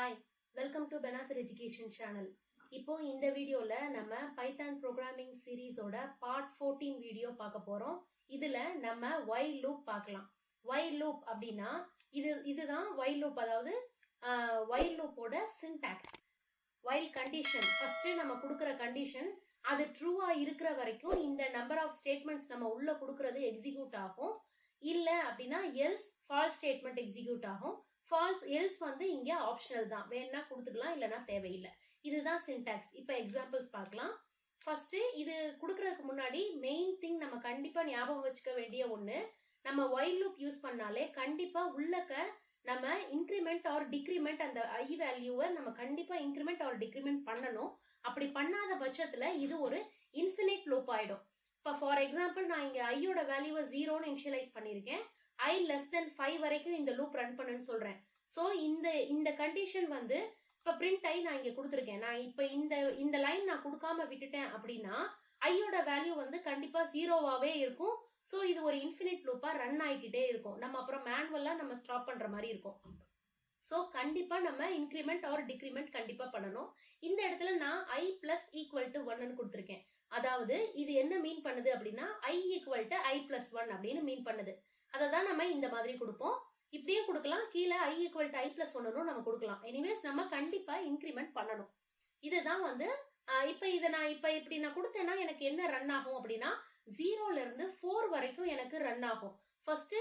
Hi, welcome to Benasir Education Channel. இப்போ இந்த வீடியோல நம்ம பைத்தான் ப்ரோக்ராமிங் சீரிஸோட பார்ட் 14 வீடியோ பார்க்க போறோம். இதுல நம்ம while loop பார்க்கலாம். while loop அப்படின்னா இதுதான் while loop, அதாவது while loopோட syntax. while condition, first நம்ம கொடுக்கிற கண்டிஷன் அது ட்ரூவா இருக்கிற வரைக்கும் இந்த நம்பர் ஆஃப் ஸ்டேட்மெண்ட்ஸ் நம்ம உள்ள கொடுக்கிறது எக்ஸிக்யூட் ஆகும். இல்ல அப்படின்னா எல்ஸ் ஃபால்ஸ் ஸ்டேட்மெண்ட் எக்ஸிக்யூட் ஆகும். ஃபால்ஸ் எல்ஸ் வந்து இங்க ஆப்ஷனல் தான், வேணா கொடுத்துக்கலாம் இல்லைன்னா தேவையில்லை. இதுதான் சின்டாக்ஸ். இப்போ எக்ஸாம்பிள்ஸ் பார்க்கலாம். ஃபர்ஸ்ட் இது கொடுக்கறதுக்கு முன்னாடி மெயின் திங் நம்ம கண்டிப்பா ஞாபகம் வச்சுக்க வேண்டிய ஒண்ணு, நம்ம while loop யூஸ் பண்ணாலே கண்டிப்பா உள்ளக்க நம்ம இன்க்ரிமெண்ட் ஆர் டிக்ரிமெண்ட் அந்த ஐ வேல்யூவை நம்ம கண்டிப்பா இன்க்ரிமெண்ட் ஆர் டிக்ரிமெண்ட் பண்ணணும். அப்படி பண்ணாத பட்சத்துல இது ஒரு இன்ஃபினிட் லூப் ஆயிடும். இப்போ ஃபார் எக்ஸாம்பிள் நான் இங்க ஐயோட வேல்யூவை 0ன்னு இனிஷியலைஸ் பண்ணியிருக்கேன். I less than 5 வரைக்கும் இந்த லூப் ரன் பண்ணுன்னு சொல்றேன். ஸோ இந்த கண்டிஷன் வந்து இப்போ பிரிண்ட் ஐ நான் இங்க கொடுத்துருக்கேன். நான் இப்போ இந்த லைன் நான் கொடுக்காம விட்டுட்டேன் அப்படின்னா ஐயோட வேல்யூ வந்து கண்டிப்பா 0வாவே இருக்கும். ஸோ இது ஒரு இன்ஃபினிட் லூப்பா ரன் ஆகிக்கிட்டே இருக்கும். நம்ம அப்புறம் மேனுவலா நம்ம ஸ்டாப் பண்ற மாதிரி இருக்கும். ஸோ கண்டிப்பா நம்ம இன்க்ரிமெண்ட் ஆர் டிக்ரிமெண்ட் கண்டிப்பா பண்ணணும். இந்த இடத்துல நான் ஐ பிளஸ் ஈக்குவல் டு 1ன்னு கொடுத்துருக்கேன். அதாவது இது என்ன மீன் பண்ணுது அப்படின்னா I equal to I plus 1 அப்படின்னு மீன் பண்ணுது. அதை தான் நம்ம இந்த மாதிரி கொடுப்போம். இப்படியே கொடுக்கலாம், கீழே I equal to I plus 1ன்னு நம்ம கொடுக்கலாம். எனிவேஸ் நம்ம கண்டிப்பா இன்க்ரிமெண்ட் பண்ணணும். இதுதான் வந்து இப்போ இதை நான் இப்போ இப்படி நான் கொடுத்தேன்னா எனக்கு என்ன ரன் ஆகும் அப்படின்னா 0ல இருந்து 4 வரைக்கும் எனக்கு ரன் ஆகும். ஃபர்ஸ்ட்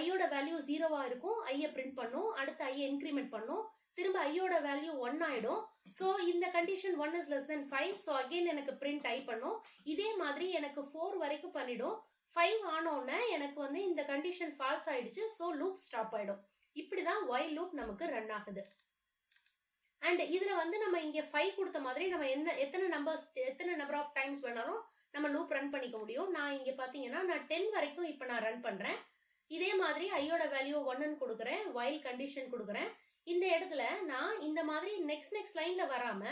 ஐயோட வேல்யூ 0வா இருக்கும், ஐயை பிரிண்ட் பண்ணும், அடுத்து ஐயை இன்க்ரிமெண்ட் பண்ணும், திரும்ப ஐயோட வேல்யூ 1 ஆயிடும். ஸோ இந்த condition 1 is less than 5. So again எனக்கு பிரிண்ட் ஐ பண்ணும். இதே மாதிரி எனக்கு 4 வரைக்கும் பண்ணிடும். 5 ஆனோடனே எனக்கு வந்து இந்த கண்டிஷன் ஃபால்ஸ் ஆயிடுச்சு. ஸோ லூப் ஸ்டாப் ஆயிடும். இப்படிதான் while loop நமக்கு ரன் ஆகுது. அண்ட் இதுல வந்து நம்ம இங்க 5 கொடுத்த மாதிரி நம்ம எத்தனை நம்பர் ஆஃப் டைம்ஸ் வேணாலும் நம்ம லூப் ரன் பண்ணிக்க முடியும். நான் இங்க பாத்தீங்கன்னா நான் 10 வரைக்கும் இப்ப நான் ரன் பண்றேன். இதே மாதிரி ஐயோட வேல்யூ 1ன்னு கொடுக்குறேன், while கண்டிஷன் கொடுக்குறேன். இந்த இடத்துல நான் இந்த மாதிரி நெக்ஸ்ட் லைன்ல வராம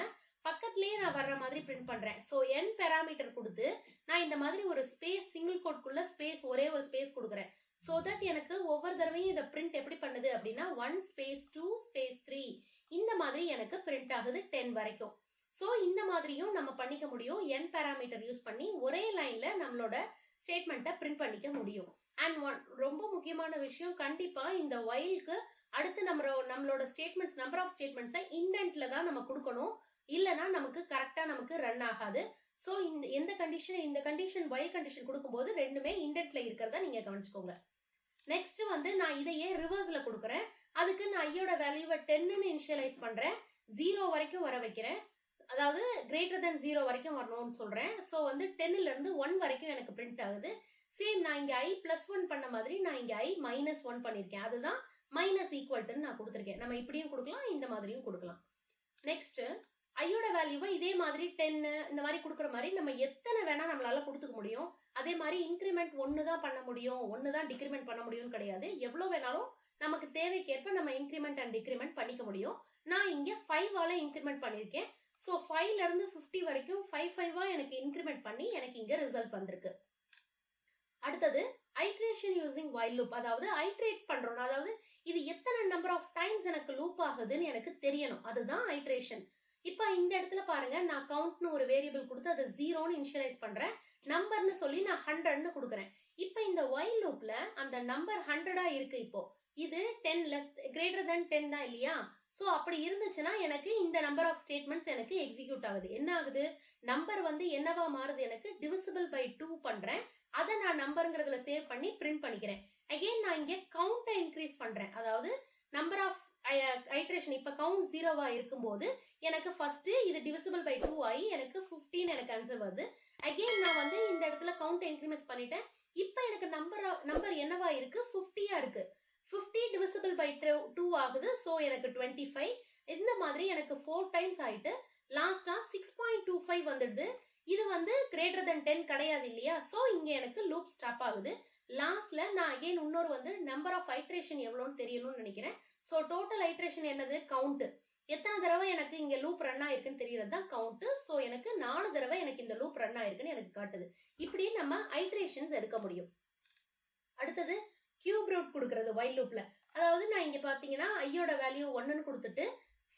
பக்கத்துலயே நான் வர்ற மாதிரி பிரிண்ட் பண்றேன். ஸோ n பேராமீட்டர் கொடுத்து நான் இந்த மாதிரி ஒரு ஸ்பேஸ் சிங்கிள் கோட்குள்ள ஸ்பேஸ் ஒரே ஒரு ஸ்பேஸ் கொடுக்குறேன். ஸோ தட் எனக்கு ஒவ்வொரு தடவையும் இந்த பிரிண்ட் எப்படி பண்ணுது அப்படின்னா 1 ஸ்பேஸ் 2 ஸ்பேஸ் 3 இந்த மாதிரி எனக்கு பிரிண்ட் ஆகுது 10 வரைக்கும். ஸோ இந்த மாதிரியும் நம்ம பண்ணிக்க முடியும். n பேராமீட்டர் யூஸ் பண்ணி ஒரே லைன்ல நம்மளோட ஸ்டேட்மெண்ட்டை பிரிண்ட் பண்ணிக்க முடியும். அண்ட் ரொம்ப முக்கியமான விஷயம், கண்டிப்பா இந்த whileக்கு அடுத்து நம்மளோட ஸ்டேட்மெண்ட்ஸ் நம்பர் ஆஃப் ஸ்டேட்மெண்ட்ஸை இண்டென்ட்ல தான் நம்ம கொடுக்கணும். இல்லைன்னா நமக்கு கரெக்டா நமக்கு ரன் ஆகாது. ஸோ இந்த கண்டிஷன் while கண்டிஷன் கொடுக்கும்போது ரெண்டுமே இண்டென்ட்ல இருக்கிறதா நீங்க கவனிச்சுக்கோங்க. நெக்ஸ்ட் வந்து நான் இதையே ரிவர்ஸ்ல கொடுக்குறேன். அதுக்கு நான் ஐயோட வேல்யூவை 10ன்னு இனிஷியலைஸ் பண்றேன், 0 வரைக்கும் வர வைக்கிறேன். அதாவது கிரேட்டர் தென் 0 வரைக்கும் வரணும்னு சொல்றேன். ஸோ வந்து 10ல இருந்து 1 வரைக்கும் எனக்கு பிரிண்ட் ஆகுது. சேம் நான் இங்க ஐ பிளஸ் 1 பண்ண மாதிரி நான் இங்க ஐ மைனஸ் 1 பண்ணிருக்கேன். அதுதான் மைனஸ் ஈக்குவல்ட்டுன்னு நான் கொடுத்துருக்கேன். நம்ம இப்படியும் கொடுக்கலாம், இந்த மாதிரியும் கொடுக்கலாம். நெக்ஸ்ட் ஐயோட வேல்யூவை இதே மாதிரி 10 இந்த மாதிரி கொடுக்குற மாதிரி நம்ம எத்தனை வேணா நம்மளால கொடுத்துக்க முடியும். அதே மாதிரி இன்க்ரிமெண்ட் 1 தான் பண்ண முடியும், 1 தான் டிக்ரிமெண்ட் பண்ண முடியும்னு கிடையாது. எவ்வளோ வேணாலும் நமக்கு தேவைக்கேற்ப நம்ம இன்க்ரிமெண்ட் அண்ட் டிக்ரிமெண்ட் பண்ணிக்க முடியும். நான் இங்க 5ஆல இன்க்ரிமெண்ட் பண்ணிருக்கேன். ஸோ 5ல இருந்து 50 வரைக்கும் 5 எனக்கு இன்க்ரிமெண்ட் பண்ணி எனக்கு இங்க ரிசல்ட் வந்திருக்கு. அடுத்தது ஐட்ரேஷன் யூசிங் while loop, அதாவது ஐட்ரேட் பண்றோம். அதாவது இது எத்தனை நம்பர் ஆஃப் டைம்ஸ் எனக்கு லூப் ஆகுதுன்னு எனக்கு தெரியணும். அதுதான் ஐட்ரேஷன். இப்ப இந்த இடத்துல பாருங்க, நான் கவுண்ட்னு ஒரு வேரியபிள் கொடுத்து அதை 0ன்னு இனிஷியலைஸ் பண்றேன், நம்பர்னு சொல்லி நான் 100ன்னு கொடுக்குறேன். இப்ப இந்த while loopல அந்த நம்பர் 100ஆ இருக்கு. இப்போ இது 10 லெஸ் கிரேட்டர் தென் 10 தான் இல்லையா? ஸோ அப்படி இருந்துச்சுன்னா எனக்கு இந்த நம்பர் ஆஃப் ஸ்டேட்மெண்ட்ஸ் எனக்கு எக்ஸிக்யூட் ஆகுது. என்ன ஆகுது, நம்பர் வந்து என்னவா மாறுது, எனக்கு டிவிசிபிள் பை 2 பண்றேன். அதை நான் நம்பருங்கிறதுல சேவ் பண்ணி பிரிண்ட் பண்ணிக்கிறேன். அகெயின் நான் இங்கே கவுண்டை இன்க்ரீஸ் பண்றேன். அதாவது நம்பர் ஆஃப் ஐட்ரேஷன் இப்ப கவுண்ட் 0வா இருக்கும்போது எனக்கு ஃபர்ஸ்ட் இது டிவிசிபிள் பை 2 ஆகி எனக்கு 15 எனக்கு ஆன்சர் வருது. அகெயின் நான் வந்து இந்த இடத்துல கவுண்டை இன்க்ரிமெண்ட் பண்ணிட்டேன். இப்ப எனக்கு நம்பர் என்னவா இருக்கு, 50ஆ இருக்கு. 50 டிவிசிபிள் பை 2 ஆகுது. ஸோ எனக்கு 25. இந்த மாதிரி எனக்கு 4 டைம்ஸ் ஆயிட்டு லாஸ்டா 6.25 வந்துடுது. இது வந்து கிரேட்டர் தென் 10 கிடையாது இல்லையா? ஸோ இங்க எனக்கு லூப் ஸ்டாப் ஆகுது. லாஸ்ட்ல நான் அகெயின் இன்னொரு வந்து நம்பர் ஆஃப் ஐட்ரேஷன் எவ்வளோன்னு தெரியணும்னு நினைக்கிறேன். ஸோ டோட்டல் ஐட்ரேஷன் என்னது, கவுண்ட். எத்தனை தடவை எனக்கு இங்க லூப் ரன் ஆயிருக்குன்னு தெரியறது தான் கவுண்ட். ஸோ எனக்கு 4 தடவை எனக்கு இந்த லூப் ரன் ஆயிருக்குன்னு எனக்கு காட்டுது. இப்படி நம்ம ஐட்ரேஷன்ஸ் எடுக்க முடியும். அடுத்தது கியூப் ரூட் கொடுக்கறது while loopல. அதாவது நான் இங்க பாத்தீங்கன்னா ஐயோட வேல்யூ 1ன்னு கொடுத்துட்டு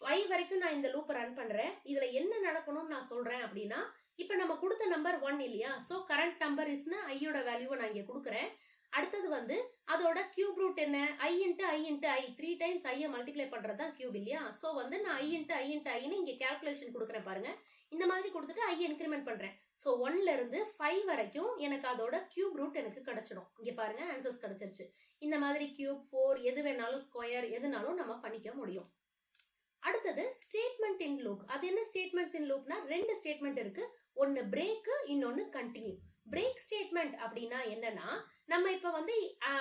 5 வரைக்கும் நான் இந்த லூப் ரன் பண்றேன். இதுல என்ன நடக்கணும்னு நான் சொல்றேன் அப்படின்னா, இப்ப நம்ம கொடுத்த நம்பர் 1 இல்லையா? சோ கரண்ட் நம்பர் இஸ்னு ஐயோட வேல்யூவை நான் இங்க கொடுக்குறேன். அடுத்தது வந்து அதோட கியூப் ரூட் என்ன? i into i into i 3 times ஐயை மல்டிப்ளை பண்றது தான் கியூப் இல்லையா? சோ வந்து நான் i இன்ட்டு i இன்ட்டு ஐன்னு இங்க கால்குலேஷன் கொடுக்குறேன் பாருங்க. இந்த மாதிரி கொடுத்துட்டு ஐ இன்க்ரிமெண்ட் பண்றேன். சோ 1ல இருந்து 5 வரைக்கும் எனக்கு அதோட கியூப் ரூட் எனக்கு கிடைச்சிடும். இங்க பாருங்க ஆன்சர்ஸ் கிடைச்சிருச்சு. இந்த மாதிரி கியூப் 4 எது வேணாலும் ஸ்கொயர் எதுனாலும் நம்ம பண்ணிக்க முடியும். அடுத்தது ஸ்டேட்மெண்ட் இன் லூப். அது என்ன ஸ்டேட்மெண்ட்ஸ் இன் லூப்னா, 2 ஸ்டேட்மெண்ட் இருக்கு. ஒன்னு பிரேக், இன்னொன்னு கண்டினியூ. பிரேக் ஸ்டேட்மெண்ட் அப்படின்னா என்னன்னா, நம்ம இப்ப வந்து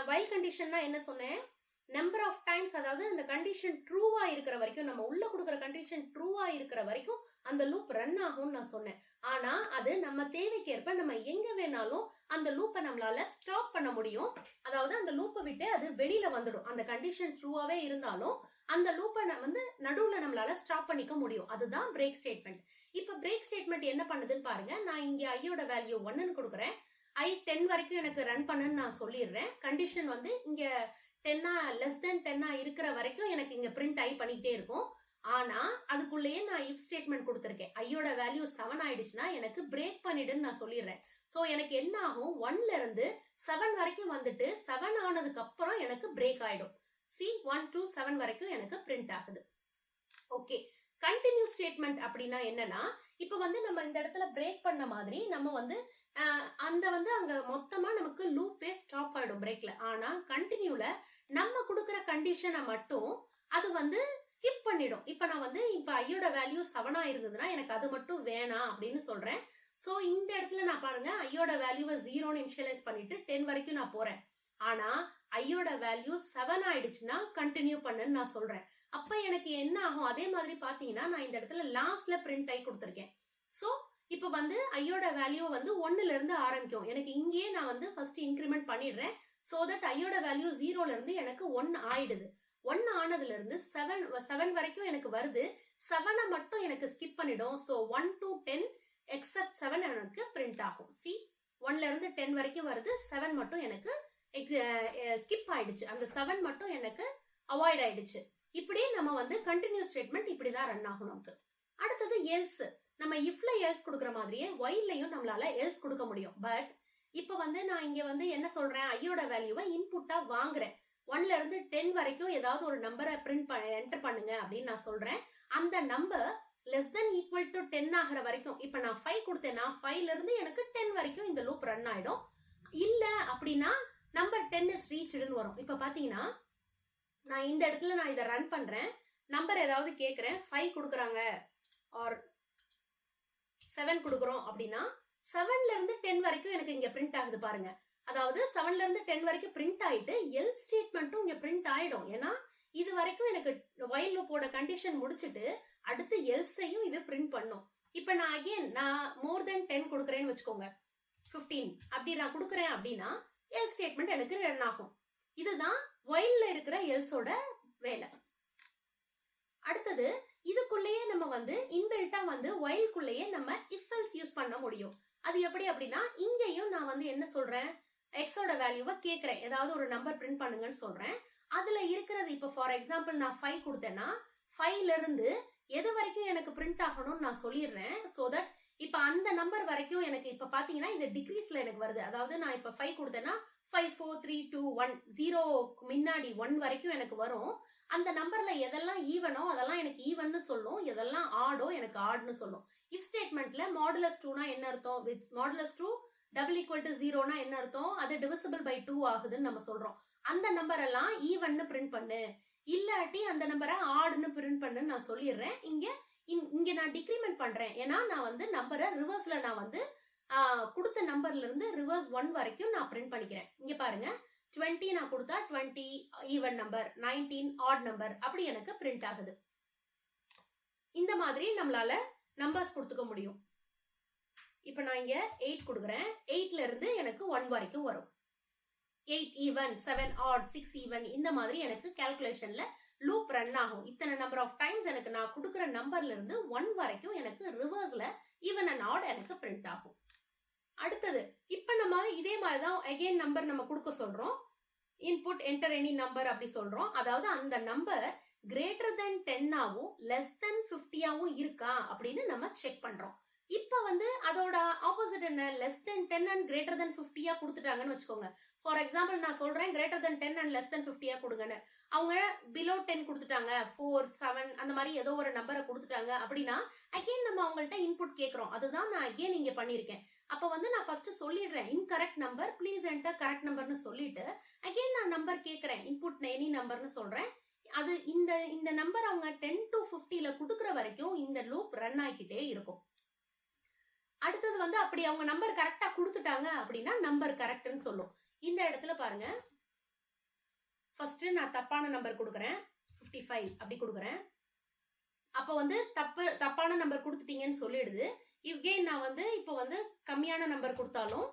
வைல் கண்டிஷன்னா என்ன சொன்னேன், நம்பர் ஆஃப் டைம்ஸ், அதாவது அந்த கண்டிஷன் ட்ரூவா இருக்கிற வரைக்கும், நம்ம உள்ள கொடுக்குற கண்டிஷன் ட்ரூவா இருக்கிற வரைக்கும் அந்த லூப் ரன் ஆகும்னு நான் சொன்னேன். ஆனா அது நம்ம தேவைக்கேற்ப நம்ம எங்க வேணாலும் அந்த லூப்பை நம்மளால ஸ்டாப் பண்ண முடியும். அதாவது அந்த லூப்பை விட்டு அது வெளியில வந்துடும். அந்த கண்டிஷன் ட்ரூவாவே இருந்தாலும் அந்த லூப்பை வந்து நடுவுல நம்மளால ஸ்டாப் பண்ணிக்க முடியும். அதுதான் பிரேக் ஸ்டேட்மெண்ட். இப்ப பிரேக் ஸ்டேட்மெண்ட் என்ன பண்ணுதுன்னு பாருங்க. நான் இங்க ஐயோட வேல்யூ 1ன்னு கொடுக்குறேன். ஐ 10 வரைக்கும் எனக்கு ரன் பண்ணுன்னு நான் சொல்லிடுறேன். கண்டிஷன் வந்து இங்க 10 லெஸ் தென் 10 இருக்கிற வரைக்கும் எனக்கு இங்க பிரிண்ட் ஐ பண்ணிக்கிட்டே இருக்கும். ஆனா அதுக்குள்ளேயே நான் இஃப் ஸ்டேட்மெண்ட் கொடுத்துருக்கேன். ஐயோட வேல்யூ 7 ஆயிடுச்சுன்னா எனக்கு பிரேக் பண்ணிடுன்னு நான் சொல்லிடுறேன். சோ எனக்கு என்ன ஆகும், 1ல இருந்து 7 வரைக்கும் வந்துட்டு 7 ஆனதுக்கு அப்புறம் எனக்கு பிரேக் ஆயிடும். சி 1 to 7 வரைக்கும் எனக்கு பிரிண்ட் ஆகுது. ஓகே, கண்டினியூ ஸ்டேட்மெண்ட் அப்படின்னா என்னன்னா, இப்ப வந்து நம்ம இந்த இடத்துல பிரேக் பண்ண மாதிரி நம்ம வந்து அந்த வந்து அங்க மொத்தமா நமக்கு லூப்பே ஸ்டாப் ஆயிடும் பிரேக்ல. ஆனா கண்டினியூல நம்ம கொடுக்குற கண்டிஷனை மட்டும் அது வந்து ஸ்கிப் பண்ணிடும். இப்ப நான் வந்து இப்ப ஐயோட வேல்யூ 7 இருந்ததுன்னா எனக்கு அது மட்டும் வேணாம் அப்படின்னு சொல்றேன். சோ இந்த இடத்துல நான் பாருங்க ஐயோட வேல்யூவை 0ன்னு இனிஷியலைஸ் பண்ணிட்டு 10 வரைக்கும் நான் போறேன். ஆனா ஐயோட வேல்யூ 7 ஆயிடுச்சுன்னா கண்டினியூ பண்ணுன்னு நான் சொல்றேன். அப்ப எனக்கு என்ன ஆகும், அதே மாதிரி பாத்தீங்கன்னா நான் இந்த இடத்துல லாஸ்ட்ல பிரிண்ட் ஐ கொடுத்துருக்கேன். சோ இப்ப வந்து ஐயோட வேல்யூ வந்து 1ல இருந்து ஆரம்பிக்கும். எனக்கு இங்கேயே நான் வந்து ஃபர்ஸ்ட் இன்க்ரிமெண்ட் பண்ணிடுறேன். சோ தட் ஐயோட வேல்யூ 0ல இருந்து எனக்கு 1 ஆயிடுது. 1 ஆனதுல இருந்து 7 வரைக்கும் எனக்கு வருது. 7 மட்டும் எனக்கு ஸ்கிப் பண்ணிடும். சோ 1 to 10 எக்ஸப்ட் 7 எனக்கு பிரிண்ட் ஆகும். சி 1ல இருந்து 10 வரைக்கும் வருது. 7 மட்டும் எனக்கு ஸ்கிப் ஆயிடுச்சு. அந்த 7 மட்டும் எனக்கு அவாய்ட் ஆயிடுச்சு. இப்படி நம்ம வந்து கண்டினியூ ஸ்டேட்மெண்ட் இப்படிதான் ரன் ஆகும் நமக்கு. அடுத்தது எல்ஸ். நம்ம இஃப்ல எல்ஸ் கொடுக்குற மாதிரியே ஒயிலையும் நம்மளால எல்ஸ் கொடுக்க முடியும். பட் இப்ப வந்து நான் இங்க வந்து என்ன சொல்றேன், ஐயோட வேல்யூவை இன்புட்டா வாங்குறேன். 1ல இருந்து 10 வரைக்கும் ஏதாவது ஒரு நம்பரை என்டர் பண்ணுங்க அப்படின்னு நான் சொல்றேன். அந்த number less then equal to 10 ஆகிற வரைக்கும், இப்ப நான் 5 கொடுத்தேன்னா 5ல இருந்து எனக்கு 10 வரைக்கும் இந்த லூப் ரன் ஆயிடும். இல்ல அப்படின்னா நம்பர் 10 இஸ் ரீச்டுன்னு வரும். இப்ப பாத்தீங்கன்னா நான் இந்த இடத்துல நான் இதை ரன் பண்றேன். நம்பர் ஏதாவது கேட்கிறேன், 5 கொடுக்குறாங்க ஆர் 7 கொடுக்குறோம் அப்படின்னா 7ல இருந்து 10 வரைக்கும் எனக்கு இங்க பிரிண்ட் ஆகுது பாருங்க. அதாவது 7ல இருந்து 10 வரைக்கும் பிரிண்ட் ஆயிட்டு எல் ஸ்டேட்மெண்ட்டும் இங்க பிரிண்ட் ஆயிடும். ஏன்னா இது வரைக்கும் எனக்கு வைல் லூப்போட கண்டிஷன் முடிச்சுட்டு அடுத்து எல்ஸையும் இது பிரிண்ட் பண்ணும். இப்ப நான் அகைன் நான் மோர் தென் 10 கொடுக்குறேன்னு வச்சுக்கோங்க, 15 அப்படி நான் கொடுக்குறேன் அப்படின்னா எல் ஸ்டேட்மெண்ட் எனக்கு ரன் ஆகும். இதுதான் வைல்ல இருக்கிற எல்ஸோட வேலை. அடுத்தது இதுக்குள்ளேயே நம்ம வந்து இன்பில்ட்டா வந்து வைல்குள்ளேயே நம்ம இஃப் எல்ஸ் யூஸ் பண்ண முடியும். அது எப்படி அப்படின்னா, இங்கேயும் நான் வந்து என்ன சொல்றேன், எக்ஸோட வேல்யூவை கேட்கிறேன், ஏதாவது ஒரு நம்பர் பிரிண்ட் பண்ணுங்கன்னு சொல்றேன். அதுல இருக்கிறது இப்ப ஃபார் எக்ஸாம்பிள் நான் 5 கொடுத்தேன்னா 5ல இருந்து எது வரைக்கும் எனக்கு பிரிண்ட் ஆகணும்னு நான் சொல்லிடுறேன். சோ தட் இப்ப அந்த நம்பர் வரைக்கும் எனக்கு இப்ப பாத்தீங்கன்னா இது டிகிரீஸ்ல எனக்கு வருது. அதாவது நான் இப்ப 5 கொடுத்தேன்னா 5 4 3 2 1 0 முன்னாடி 1 வரைக்கும் எனக்கு வரும். அந்த நம்பர்ல எதெல்லாம் ஈவனோ அதெல்லாம் எனக்கு ஈவன்னு சொல்லும், எதெல்லாம் ஆடோ எனக்கு ஆட்னு சொல்லும். இஃப் ஸ்டேட்மெண்ட்ல மாடுலஸ் 2னா என்ன அர்த்தம், with modulus 2 double equal to 0னா என்ன அர்த்தம், அது டிவிசிபிள் பை 2 ஆகுதுன்னு நம்ம சொல்றோம். அந்த நம்பர் எல்லாம் ஈவன்னு பிரிண்ட் பண்ணு, இல்லாட்டி அந்த நம்பரை ஆடுன்னு பிரிண்ட் பண்ணுன்னு நான் சொல்லிடுறேன். இங்க நான் டிக்ரிமெண்ட் பண்றேன். ஏன்னா நான் வந்து நம்பரை ரிவர்ஸ்ல நான் வந்து கொடுத்த நம்பர்ல இருந்து ரிவர்ஸ் 1 வரைக்கும் நான் பிரிண்ட் பண்ணிக்கிறேன். இங்க பாருங்க 20 நான் கொடுத்தா 20 ஈவன் நம்பர், 19 ஆட் நம்பர், அப்படி எனக்கு பிரிண்ட் ஆகுது. இந்த மாதிரி நம்மளால நம்பர்ஸ் கொடுத்துக்க முடியும். இப்ப நான் இங்க 8 கொடுக்குறேன். 8ல இருந்து எனக்கு 1 வரைக்கும் வரும். 8 ஈவன், 7 ஆட், 6 ஈவன், இந்த மாதிரி எனக்கு கால்குலேஷன்ல லூப் ரன் ஆகும். இத்தனை நம்பர் ஆஃப் டைம்ஸ் எனக்கு நான் கொடுக்குற நம்பர்ல இருந்து 1 வரைக்கும் எனக்கு ரிவர்ஸ்ல ஈவன் அண்ட் ஆட் எனக்கு பிரிண்ட் ஆகும். அடுத்தது இப்ப நம்ம இதே மாதிரிதான் அகைன் நம்பர் நம்ம கொடுக்க சொல்றோம். இன்புட் என்டர் எனி நம்பர் அப்படி சொல்றோம். அதாவது அந்த நம்பர் கிரேட்டர் தென் 10ஆவும் லெஸ் தென் 50ஆவும் இருக்கா அப்படின்னு நம்ம செக் பண்றோம். இப்ப வந்து அதோட ஆப்போசிட் என்ன, less than 10 and greater than 50ஆ கொடுத்துட்டாங்கன்னு வச்சுக்கோங்க. ஃபார் எக்ஸாம்பிள் நான் சொல்றேன் greater than 10 and less than 50ஆ கொடுங்கன்னு. அவங்க பிலோ 10 கொடுத்துட்டாங்க, 4, 7 அந்த மாதிரி ஏதோ ஒரு நம்பரை கொடுத்துட்டாங்க அப்படின்னா அகைன் நம்ம அவங்கள்ட்ட இன்புட் கேட்கிறோம். அதுதான் நான் அகைன் இங்க பண்ணியிருக்கேன். அப்ப வந்து நான் ஃபர்ஸ்ட் சொல்லிடுறேன் incorrect number please enter correct நம்பர்னு சொல்லிட்டு அகைன் நான் நம்பர் கேட்கிறேன், இன்புட் எனி நம்பர்னு சொல்றேன். அது இந்த நம்பர் அவங்க 10 to 50ல கொடுக்குற வரைக்கும் இந்த லூப் ரன் ஆகிக்கிட்டே இருக்கும். அடுத்தது வந்து அப்படி அவங்க நம்பர் கரெக்டா கொடுத்துட்டாங்க அப்படின்னா நம்பர் கரெக்ட்னு சொல்லும். இந்த இடத்துல பாருங்க, ஃபர்ஸ்ட் நான் தப்பான நம்பர் கொடுக்குறேன், 55 அப்படி கொடுக்குறேன். அப்ப வந்து தப்பான நம்பர் கொடுத்துட்டீங்கன்னு சொல்லிடுது. இவ்கெயின் நான் வந்து இப்போ வந்து கம்மியான நம்பர் கொடுத்தாலும்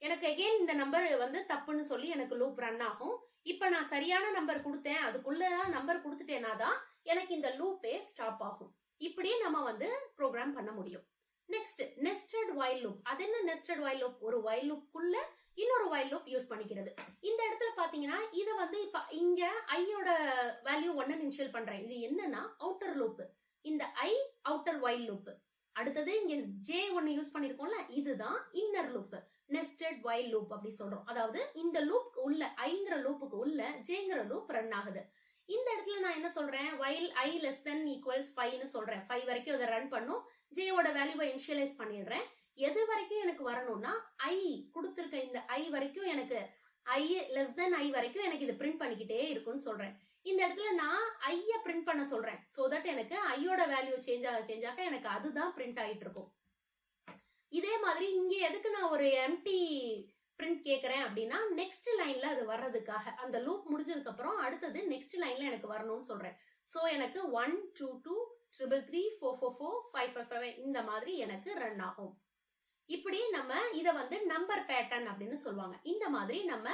எனக்கு அகைன் இந்த நம்பர் வந்து தப்புன்னு சொல்லி எனக்கு லூப் ரன் ஆகும். இப்ப நான் சரியான நம்பர் கொடுத்தேன், அதுக்குள்ள நம்பர் கொடுத்துட்டேனா தான் எனக்கு இந்த லூப்பே ஸ்டாப் ஆகும். இப்படியே நம்ம வந்து ப்ரோக்ராம் பண்ண முடியும். Next nested while loop. அது என்ன நெஸ்டட் வைல் லூப்? ஒரு வைல் லூப்புக்குள்ள இன்னொரு வைல் லூப் யூஸ் பண்ணிக்கிறது. இந்த இடத்துல பாத்தீங்கன்னா இதை வந்து இப்ப இங்க ஐயோட வேல்யூ 1 இனிஷியல் பண்றேன். இது என்னன்னா அவுட்டர் லூப். இந்த ஐ அவுட்டர் வைல் லூப். அடுத்தது இங்க ஜே ஒன்னு யூஸ் பண்ணிருக்கோம்ல, இதுதான் inner loop, nested while loop அப்படி சொல்றோம். அதாவது இந்த லூப் உள்ள ஐங்கிற லூப்புக்கு உள்ள ஜேங்கிற லூப் ரன் ஆகுது. இந்த இடத்துல நான் என்ன சொல்றேன், while I less than equals 5ன்னு சொல்றேன். 5 வரைக்கும் அதை ரன் பண்ணும். ஜேயோட வேல்யூவை இனிஷியலைஸ் பண்ணிடுறேன். எது வரைக்கும் எனக்கு வரணும்னா ஐ கொடுத்துருக்க இந்த ஐ வரைக்கும் எனக்கு ஐ லெஸ் தென் ஐ வரைக்கும் எனக்கு இது பிரிண்ட் பண்ணிக்கிட்டே இருக்கும்னு சொல்றேன். இந்த இடத்துல நான் ஐய பிரிண்ட் பண்ண சொல்றேன். சோ தட் எனக்கு ஐயோட வேல்யூ சேஞ்ச் ஆக எனக்கு அதுதான் பிரிண்ட் ஆகிட்டு இருக்கும். இதே மாதிரி இங்க எதுக்கு நான் ஒரு எம்டி பிரிண்ட் கேட்கறேன் அப்படின்னா நெக்ஸ்ட் லைன்ல அது வர்றதுக்காக, அந்த லூப் முடிஞ்சதுக்கு அப்புறம் அடுத்தது நெக்ஸ்ட் லைன்ல எனக்கு வரணும்னு சொல்றேன். சோ எனக்கு 1 2 2 3 3 4 4 4 5 5 5 இந்த மாதிரி எனக்கு ரன் ஆகும். இப்படி நம்ம இத வந்து நம்பர் பேட்டர்ன் அப்படின்னு சொல்லுவாங்க. இந்த மாதிரி நம்ம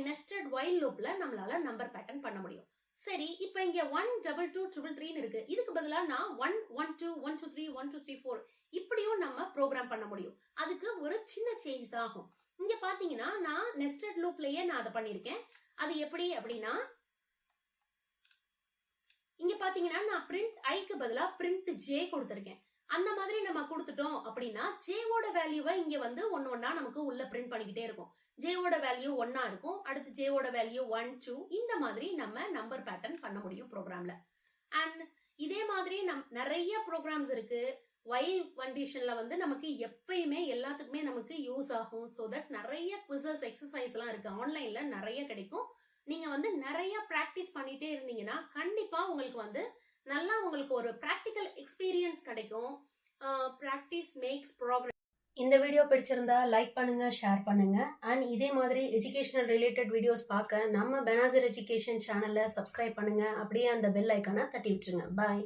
நெஸ்டட் வைல் லூப்ல நம்மளால நம்பர் பேட்டர்ன் பண்ண முடியும். சரி, இப்போ இங்க 1 2 2 3 3 இருக்கு. இதுக்கு பதிலா நான் 1 1 2 1 2 3 1 2 3 4 இப்படியும் நம்ம ப்ரோக்ராம் பண்ண முடியும். அதுக்கு ஒரு சின்ன சேஞ்ச் தான் ஆகும். இங்க பாத்தீங்கன்னா நான் நெஸ்டட் லூப்லயே நான் அதை பண்ணிருக்கேன். அது எப்படி அப்படின்னா இங்க பாத்தீங்கன்னா நான் பிரிண்ட் ஐக்கு பதிலா பிரிண்ட் ஜே கொடுத்திருக்கேன். அந்த மாதிரி நம்ம கொடுத்துட்டோம் அப்படின்னா ஜேவோட வேல்யூவை இங்க வந்து ஒன்னொன்னா நமக்கு உள்ள பிரிண்ட் பண்ணிக்கிட்டே இருக்கும். ஜேவோட வேல்யூ 1ஆ இருக்கும், அடுத்து ஜேவோட வேல்யூ 1 2 இந்த மாதிரி நம்ம நம்பர் பேட்டர்ன் பண்ண முடியும் ப்ரோக்ராம்ல. அண்ட் இதே மாதிரி நிறைய ப்ரோக்ராம்ஸ் இருக்கு. வைல் கண்டிஷன்ல வந்து நமக்கு எப்பயுமே எல்லாத்துக்குமே நமக்கு யூஸ் ஆகும். ஸோ தட் நிறைய குவிசஸ் எக்ஸசைஸ் எல்லாம் இருக்கு, ஆன்லைன்ல நிறைய கிடைக்கும். நீங்க வந்து நிறைய பிராக்டிஸ் பண்ணிட்டே இருந்தீங்கன்னா கண்டிப்பா உங்களுக்கு வந்து நல்லா உங்களுக்கு ஒரு பிராக்டிக்கல் எக்ஸ்பீரியன்ஸ் கிடைக்கும். Practice makes progress. இந்த வீடியோ பிடிச்சிருந்தா லைக் பண்ணுங்க, ஷேர் பண்ணுங்க. அண்ட் இதே மாதிரி எஜுகேஷனல் ரிலேட்டட் வீடியோஸ் பார்க்க நம்ம பெனாசிர் எஜுகேஷன் சேனலை சப்ஸ்கிரைப் பண்ணுங்க. அப்படியே அந்த பெல் ஐக்கானை தட்டி விட்டுருங்க. பாய்.